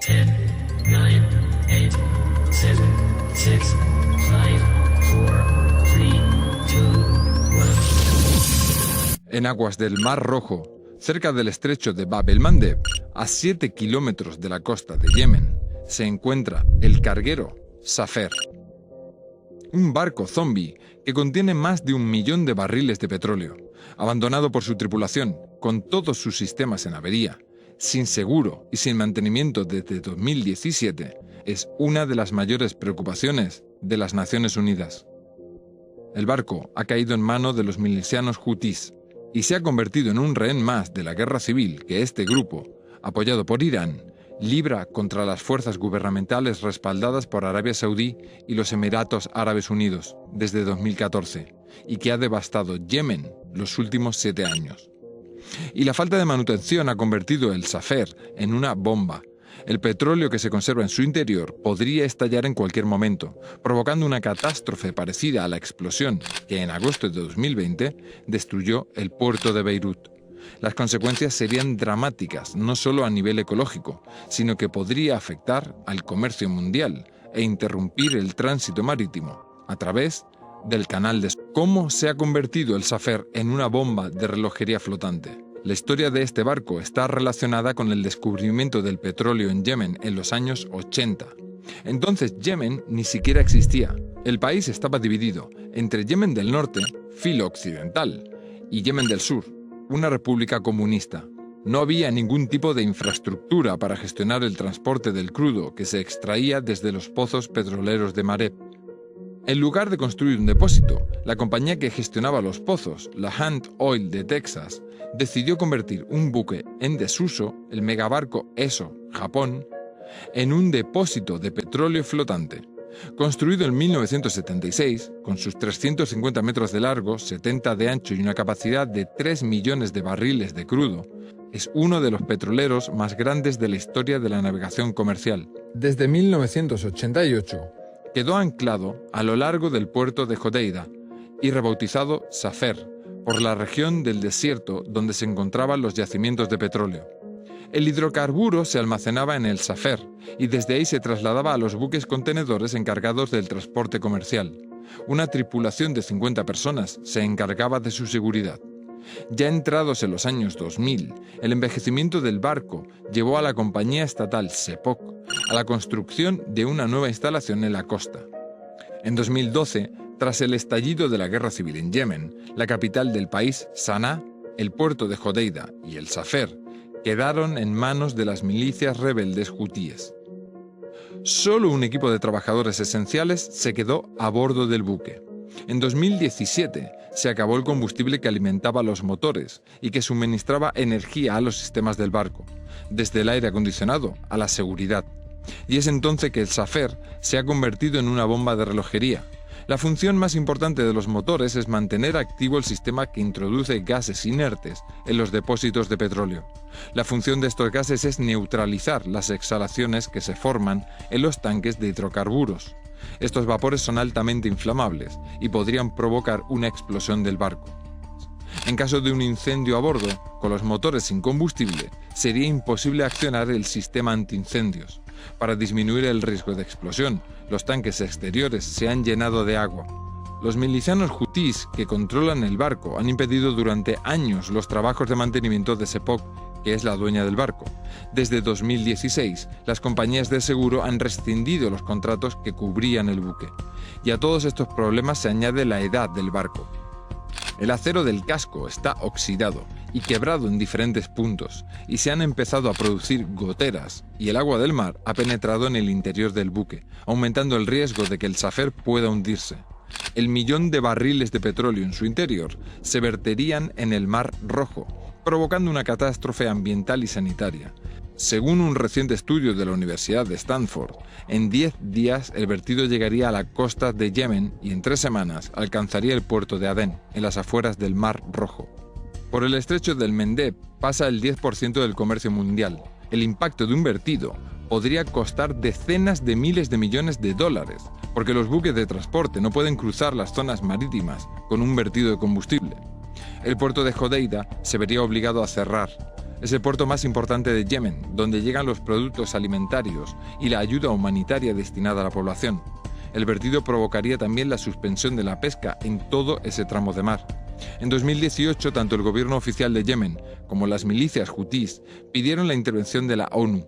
10, 9, 8, 7, 6, 5, 4, 3, 2, 1. En aguas del Mar Rojo, cerca del estrecho de Bab el-Mandeb, a 7 kilómetros de la costa de Yemen, se encuentra el carguero Safer. Un barco zombie que contiene más de 1 millón de barriles de petróleo, abandonado por su tripulación, con todos sus sistemas en avería, sin seguro y sin mantenimiento desde 2017, es una de las mayores preocupaciones de las Naciones Unidas. El barco ha caído en manos de los milicianos hutíes y se ha convertido en un rehén más de la guerra civil que este grupo, apoyado por Irán, libra contra las fuerzas gubernamentales respaldadas por Arabia Saudí y los Emiratos Árabes Unidos desde 2014 y que ha devastado Yemen los últimos 7 años. Y la falta de manutención ha convertido el Safer en una bomba. El petróleo que se conserva en su interior podría estallar en cualquier momento, provocando una catástrofe parecida a la explosión que en agosto de 2020 destruyó el puerto de Beirut. Las consecuencias serían dramáticas, no solo a nivel ecológico, sino que podría afectar al comercio mundial e interrumpir el tránsito marítimo a través del canal de Suez. ¿Cómo se ha convertido el Safer en una bomba de relojería flotante? La historia de este barco está relacionada con el descubrimiento del petróleo en Yemen en los años 80. Entonces Yemen ni siquiera existía. El país estaba dividido entre Yemen del Norte, filo occidental, y Yemen del Sur, una república comunista. No había ningún tipo de infraestructura para gestionar el transporte del crudo que se extraía desde los pozos petroleros de Mareb. En lugar de construir un depósito, la compañía que gestionaba los pozos, la Hand Oil de Texas, decidió convertir un buque en desuso, el megabarco Eso, Japón, en un depósito de petróleo flotante. Construido en 1976, con sus 350 metros de largo, 70 de ancho y una capacidad de 3 millones de barriles de crudo, es uno de los petroleros más grandes de la historia de la navegación comercial. Desde 1988, quedó anclado a lo largo del puerto de Hodeida y rebautizado Safer, por la región del desierto donde se encontraban los yacimientos de petróleo. El hidrocarburo se almacenaba en el Safer y desde ahí se trasladaba a los buques contenedores encargados del transporte comercial. Una tripulación de 50 personas se encargaba de su seguridad. Ya entrados en los años 2000, el envejecimiento del barco llevó a la compañía estatal Sepok a la construcción de una nueva instalación en la costa. En 2012, tras el estallido de la guerra civil en Yemen, la capital del país, Sanaa, el puerto de Hodeida y el Safer quedaron en manos de las milicias rebeldes hutíes. Solo un equipo de trabajadores esenciales se quedó a bordo del buque. En 2017 se acabó el combustible que alimentaba los motores y que suministraba energía a los sistemas del barco, desde el aire acondicionado a la seguridad. Y es entonces que el Safer se ha convertido en una bomba de relojería. La función más importante de los motores es mantener activo el sistema que introduce gases inertes en los depósitos de petróleo. La función de estos gases es neutralizar las exhalaciones que se forman en los tanques de hidrocarburos. Estos vapores son altamente inflamables y podrían provocar una explosión del barco. En caso de un incendio a bordo, con los motores sin combustible, sería imposible accionar el sistema antiincendios. Para disminuir el riesgo de explosión, los tanques exteriores se han llenado de agua. Los milicianos hutíes que controlan el barco han impedido durante años los trabajos de mantenimiento de Sepok, que es la dueña del barco. Desde 2016, las compañías de seguro han rescindido los contratos que cubrían el buque. Y a todos estos problemas se añade la edad del barco. El acero del casco está oxidado y quebrado en diferentes puntos, y se han empezado a producir goteras, y el agua del mar ha penetrado en el interior del buque, aumentando el riesgo de que el Safer pueda hundirse. El 1 millón de barriles de petróleo en su interior se verterían en el Mar Rojo, provocando una catástrofe ambiental y sanitaria. Según un reciente estudio de la Universidad de Stanford, en 10 días el vertido llegaría a la costa de Yemen y en 3 semanas alcanzaría el puerto de Adén, en las afueras del Mar Rojo. Por el estrecho del Mendeb pasa el 10% del comercio mundial. El impacto de un vertido podría costar decenas de miles de millones de dólares, porque los buques de transporte no pueden cruzar las zonas marítimas con un vertido de combustible. El puerto de Hodeida se vería obligado a cerrar. Es el puerto más importante de Yemen, donde llegan los productos alimentarios y la ayuda humanitaria destinada a la población. El vertido provocaría también la suspensión de la pesca en todo ese tramo de mar. En 2018, tanto el gobierno oficial de Yemen como las milicias hutíes pidieron la intervención de la ONU.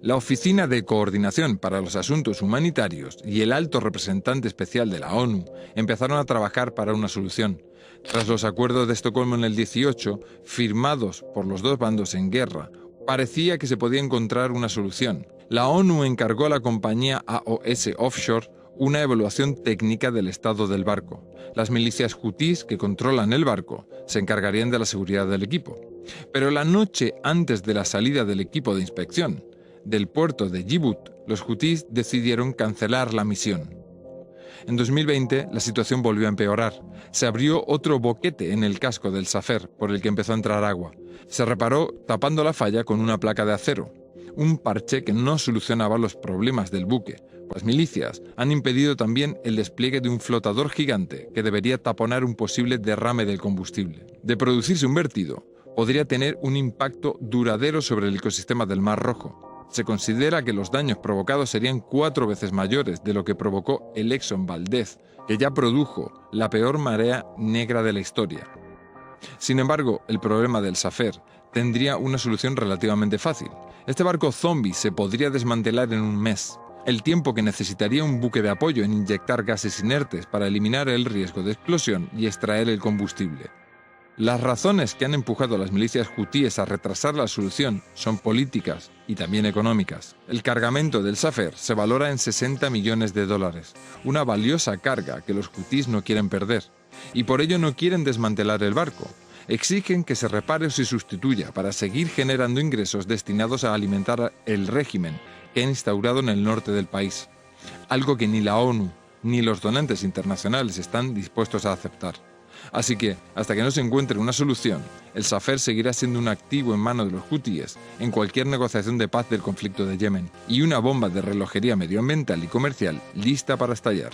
La Oficina de Coordinación para los Asuntos Humanitarios y el Alto Representante Especial de la ONU empezaron a trabajar para una solución. Tras los acuerdos de Estocolmo en el 18, firmados por los dos bandos en guerra, parecía que se podía encontrar una solución. La ONU encargó a la compañía AOS Offshore una evaluación técnica del estado del barco. Las milicias hutíes que controlan el barco se encargarían de la seguridad del equipo. Pero la noche antes de la salida del equipo de inspección del puerto de Djibouti, los hutíes decidieron cancelar la misión. En 2020, la situación volvió a empeorar. Se abrió otro boquete en el casco del Safer, por el que empezó a entrar agua. Se reparó tapando la falla con una placa de acero, un parche que no solucionaba los problemas del buque. Las milicias han impedido también el despliegue de un flotador gigante que debería taponar un posible derrame del combustible. De producirse un vertido, podría tener un impacto duradero sobre el ecosistema del Mar Rojo. Se considera que los daños provocados serían 4 veces mayores de lo que provocó el Exxon Valdez, que ya produjo la peor marea negra de la historia. Sin embargo, el problema del Safer tendría una solución relativamente fácil. Este barco zombie se podría desmantelar en un mes, el tiempo que necesitaría un buque de apoyo en inyectar gases inertes para eliminar el riesgo de explosión y extraer el combustible. Las razones que han empujado a las milicias hutíes a retrasar la solución son políticas y también económicas. El cargamento del Safer se valora en $60 millones, una valiosa carga que los hutíes no quieren perder, y por ello no quieren desmantelar el barco. Exigen que se repare o se sustituya para seguir generando ingresos destinados a alimentar el régimen que han instaurado en el norte del país, algo que ni la ONU ni los donantes internacionales están dispuestos a aceptar. Así que, hasta que no se encuentre una solución, el Safer seguirá siendo un activo en manos de los hutíes en cualquier negociación de paz del conflicto de Yemen, y una bomba de relojería medioambiental y comercial lista para estallar.